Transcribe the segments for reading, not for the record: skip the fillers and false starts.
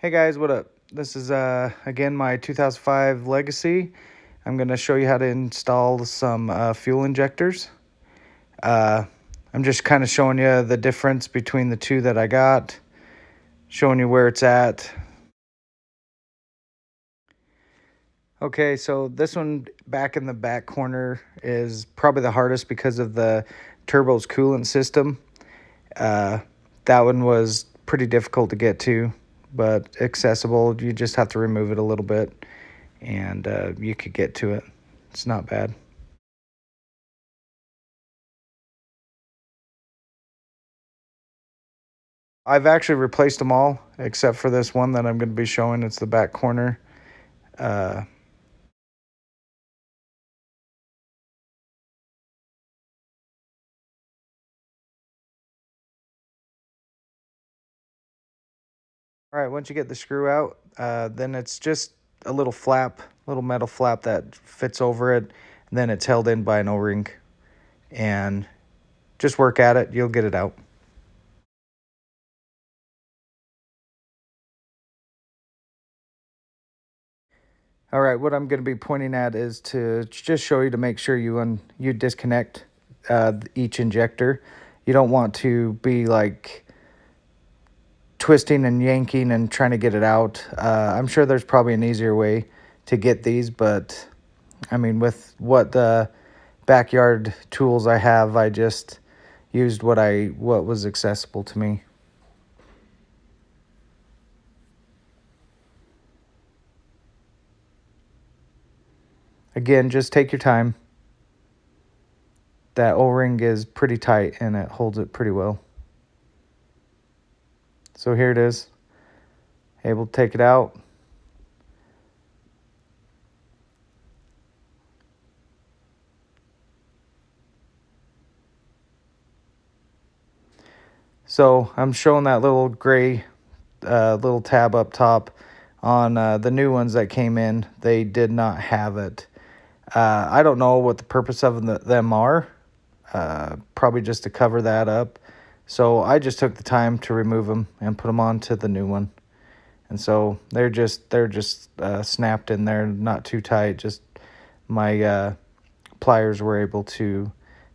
Hey guys, what up? This is again my 2005 Legacy. I'm going to show you how to install some fuel injectors. Uh, I'm just kind of showing you the difference between the two that I got, showing you where it's at. Okay, so this one back in the back corner is probably the hardest because of the turbo's coolant system. Uh, that one was pretty difficult to get to, but accessible. You just have to remove it a little bit, and you could get to it. It's not bad. I've actually replaced them all except for this one that I'm going to be showing. It's the back corner. Uh, all right, once you get the screw out, then it's just a little flap, little metal flap that fits over it. And then it's held in by an O-ring. And just work at it. You'll get it out. All right, what I'm going to be pointing at is to just show you to make sure you disconnect each injector. You don't want to be like twisting and yanking and trying to get it out. I'm sure there's probably an easier way to get these, but I mean, with what backyard tools I have, I just used what was accessible to me. Again, just take your time. That O-ring is pretty tight and it holds it pretty well. So here it is. Able to take it out. So I'm showing that little gray little tab up top. On the new ones that came in, they did not have it. I don't know what the purpose of them are. Probably just to cover that up. So I just took the time to remove them and put them onto the new one. And so they're just snapped in there, not too tight. Just my pliers were able to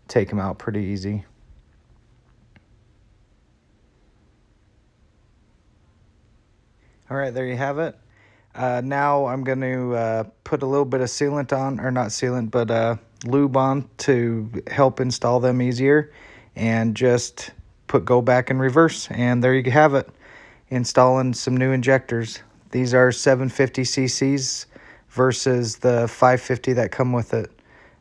take them out pretty easy. All right, there you have it. Now I'm going to put a little bit of sealant on, or not sealant, but lube on to help install them easier, and just go back in reverse. And there you have it, installing some new injectors. These are 750 cc's versus the 550 that come with it.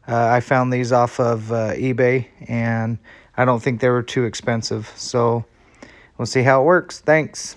I found these off of eBay, and I don't think they were too expensive. So we'll see how it works. Thanks.